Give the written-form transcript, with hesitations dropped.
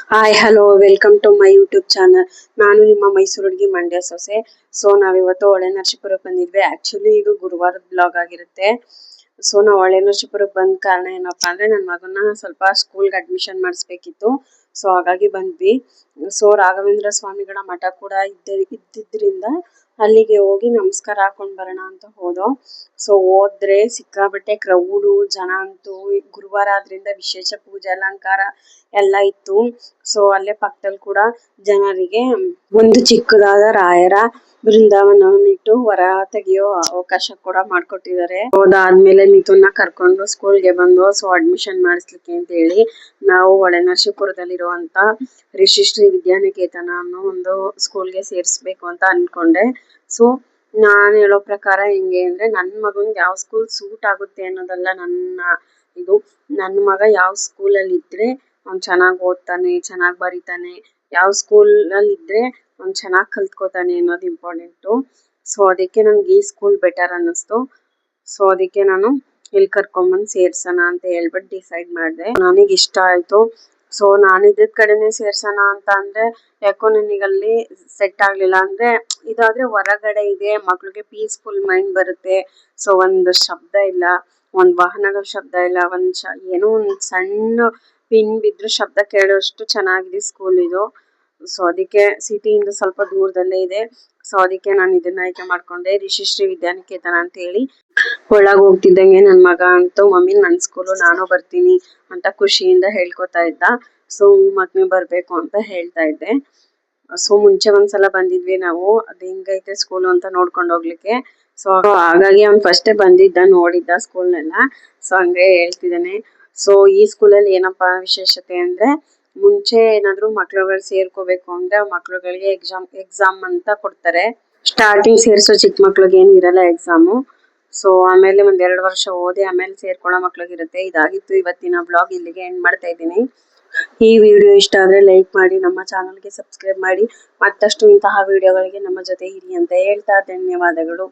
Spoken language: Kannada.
Hi hello welcome to my YouTube channel. ನಾನು ನಿಮ್ಮ ಮೈಸೂರು ಹುಡುಗಿ ಮಂಡ್ಯ ಸೊಸೆ. ಸೊ ನಾವಿವತ್ತು ಹೊಳೆ ನರಸೀಪುರಕ್ಕೆ ಬಂದಿದ್ವಿ. ಆಕ್ಚುಲಿ ಇದು ಗುರುವಾರದ ಬ್ಲಾಗ್ ಆಗಿರುತ್ತೆ. ಸೊ ನಾವು ಹೊಳೆ ನರಸೀಪುರಕ್ಕೆ ಬಂದ ಕಾರಣ ಏನಪ್ಪಾ ಅಂದ್ರೆ ನನ್ನ ಮಗನ ಸ್ವಲ್ಪ ಸ್ಕೂಲ್ಗೆ ಅಡ್ಮಿಷನ್ ಮಾಡಿಸ್ಬೇಕಿತ್ತು. ಸೊ ಹಾಗಾಗಿ ಬಂದ್ವಿ. ಸೊ ರಾಘವೇಂದ್ರ ಸ್ವಾಮಿಗಳ ಮಠ ಕೂಡ ಇದ್ದಿದ್ರಿಂದ ಅಲ್ಲಿಗೆ ಹೋಗಿ ನಮಸ್ಕಾರ ಹಾಕೊಂಡ್ ಬರೋಣ ಅಂತ ಹೋದೋ. ಸೊ ಹೋದ್ರೆ ಸಿಕ್ಕಾಬಟ್ಟೆ ಕ್ರೌಡು ಜನ ಅಂತೂ. ಗುರುವಾರ ಆದ್ರಿಂದ ವಿಶೇಷ ಪೂಜೆ ಅಲಂಕಾರ ಎಲ್ಲ ಇತ್ತು. ಸೊ ಅಲ್ಲೇ ಪಕ್ಕದಲ್ಲಿ ಕೂಡ ಜನರಿಗೆ ಒಂದು ಚಿಕ್ಕದಾದ ರಾಯರ ಬೃಂದಾವನವನ್ನು ಇಟ್ಟು ಹೊರ ತೆಗೆಯೋ ಅವಕಾಶ ಕೂಡ ಮಾಡ್ಕೊಟ್ಟಿದ್ದಾರೆ. ಅದಾದ್ಮೇಲೆ ಮಿಥುನ್ನ ಕರ್ಕೊಂಡು ಸ್ಕೂಲ್ಗೆ ಬಂದು ಸೊ ಅಡ್ಮಿಷನ್ ಮಾಡಿಸ್ಲಿಕ್ಕೆ ಅಂತ ಹೇಳಿ ನಾವು ಹೊಳೆ ನರಸೀಪುರದಲ್ಲಿರುವಂತ ರಿಷಿಶ್ರೀ ವಿದ್ಯಾನಿಕೇತನ ಅನ್ನೋ ಒಂದು ಸ್ಕೂಲ್ಗೆ ಸೇರಿಸ್ಬೇಕು ಅಂತ ಅನ್ಕೊಂಡೆ. ಸೊ ನಾನ್ ಹೇಳೋ ಪ್ರಕಾರ ಹೆಂಗೆ ಅಂದ್ರೆ ನನ್ ಮಗನ್ಗೆ ಯಾವ ಸ್ಕೂಲ್ ಸೂಟ್ ಆಗುತ್ತೆ ಅನ್ನೋದಲ್ಲ ನನ್ನ ಮಗ ಯಾವ ಸ್ಕೂಲ್ ಅಲ್ಲಿ ಇದ್ರೆ ಅವ್ನ್ ಚೆನ್ನಾಗ್ ಓದ್ತಾನೆ, ಚೆನ್ನಾಗ್ ಬರೀತಾನೆ, ಯಾವ ಸ್ಕೂಲ್ ಅಲ್ಲಿ ಇದ್ರೆ ಅವ್ನ್ ಚೆನ್ನಾಗ್ ಕಲ್ತ್ಕೋತಾನೆ ಅನ್ನೋದು ಇಂಪಾರ್ಟೆಂಟ್. ಸೊ ಅದಕ್ಕೆ ನನ್ಗೆ ಈ ಸ್ಕೂಲ್ ಬೆಟರ್ ಅನ್ನಿಸ್ತು. ಸೊ ಅದಕ್ಕೆ ನಾನು ಇಲ್ಲಿ ಕರ್ಕೊಂಡ್ಬಂದು ಸೇರ್ಸೋಣ ಅಂತ ಹೇಳ್ಬಿಟ್ಟು ಡಿಸೈಡ್ ಮಾಡಿದೆ. ನನಗೆ ಇಷ್ಟ ಆಯ್ತು. ಸೊ ನಾನು ಇದ್ದಿದ್ ಕಡೆನೆ ಸೇರ್ಸೋಣ ಅಂತ ಅಂದ್ರೆ ಯಾಕೋ ನನಗಲ್ಲಿ ಸೆಟ್ ಆಗ್ಲಿಲ್ಲ. ಅಂದ್ರೆ ಇದಾದ್ರೆ ಹೊರಗಡೆ ಇದೆ, ಮಕ್ಳಿಗೆ ಪೀಸ್ಫುಲ್ ಮೈಂಡ್ ಬರುತ್ತೆ. ಸೊ ಒಂದು ಶಬ್ದ ಇಲ್ಲ, ಒಂದ್ ವಾಹನಗಳ ಶಬ್ದ ಇಲ್ಲ, ಏನೋ ಒಂದ್ ಸಣ್ಣ ಪಿನ್ ಬಿದ್ರು ಶಬ್ದ ಕೇಳೋಷ್ಟು ಚೆನ್ನಾಗಿದೆ ಸ್ಕೂಲ್ ಇದು. ಸೊ ಅದಕ್ಕೆ ಸಿಟಿಯಿಂದ ಸ್ವಲ್ಪ ದೂರದಲ್ಲೇ ಇದೆ. ಸೊ ಅದಕ್ಕೆ ನಾನು ಇದನ್ನ ಆಯ್ಕೆ ಮಾಡ್ಕೊಂಡೆ, ರಿಷಿಶ್ರೀ ವಿದ್ಯಾನಿಕೇತನ ಅಂತ ಹೇಳಿ. ಒಳಗ್ ಹೋಗ್ತಿದ್ದಂಗೆ ನನ್ ಮಗ ಅಂತೂ ಮಮ್ಮಿ ನನ್ ಸ್ಕೂಲು ನಾನು ಬರ್ತೀನಿ ಅಂತ ಖುಷಿಯಿಂದ ಹೇಳ್ಕೊತಾ ಇದ್ದ. ಸೊ ಮಗ್ನೆ ಬರ್ಬೇಕು ಅಂತ ಹೇಳ್ತಾ ಇದ್ದೆ. ಸೊ ಮುಂಚೆ ಒಂದ್ಸಲ ಬಂದಿದ್ವಿ ನಾವು, ಅದ್ ಹೆಂಗೈತೆ ಸ್ಕೂಲ್ ಅಂತ ನೋಡ್ಕೊಂಡ್ ಹೋಗ್ಲಿಕ್ಕೆ. ಸೊ ಹಾಗಾಗಿ ಅವ್ನ್ ಫಸ್ಟೇ ಬಂದಿದ್ದ, ನೋಡಿದ್ದ ಸ್ಕೂಲ್ನೆಲ್ಲ. ಸೊ ಹಂಗೆ ಹೇಳ್ತಿದ್ದಾನೆ. ಸೊ ಈ ಸ್ಕೂಲಲ್ಲಿ ಏನಪ್ಪಾ ವಿಶೇಷತೆ ಅಂದ್ರೆ ಮುಂಚೆ ಏನಾದ್ರು ಮಕ್ಳುಗಳು ಸೇರ್ಕೋಬೇಕು ಅಂದ್ರೆ ಮಕ್ಳುಗಳಿಗೆ ಎಕ್ಸಾಮ್ ಅಂತ ಕೊಡ್ತಾರೆ. ಸ್ಟಾರ್ಟಿಂಗ್ ಸೇರ್ಸೋ ಚಿಕ್ಕ ಮಕ್ಳಿಗೆ ಏನ್ ಇರಲ್ಲ ಎಕ್ಸಾಮು. ಸೊ ಆಮೇಲೆ ಒಂದ್ 2 ವರ್ಷ ಓದಿ ಆಮೇಲೆ ಸೇರ್ಕೊಳ್ಳೋ ಮಕ್ಳಿಗಿರುತ್ತೆ. ಇದಾಗಿತ್ತು ಇವತ್ತಿನ ಬ್ಲಾಗ್. ಇಲ್ಲಿಗೆ ಎಂಡ್ ಮಾಡ್ತಾ ಇದ್ದೀನಿ. ಈ ವಿಡಿಯೋ ಇಷ್ಟ ಆದ್ರೆ ಲೈಕ್ ಮಾಡಿ, ನಮ್ಮ ಚಾನಲ್ಗೆ ಸಬ್ಸ್ಕ್ರೈಬ್ ಮಾಡಿ. ಮತ್ತಷ್ಟು ಇಂತಹ ವಿಡಿಯೋಗಳಿಗೆ ನಮ್ಮ ಜೊತೆ ಇರಿ ಅಂತ ಹೇಳ್ತಾ ಧನ್ಯವಾದಗಳು.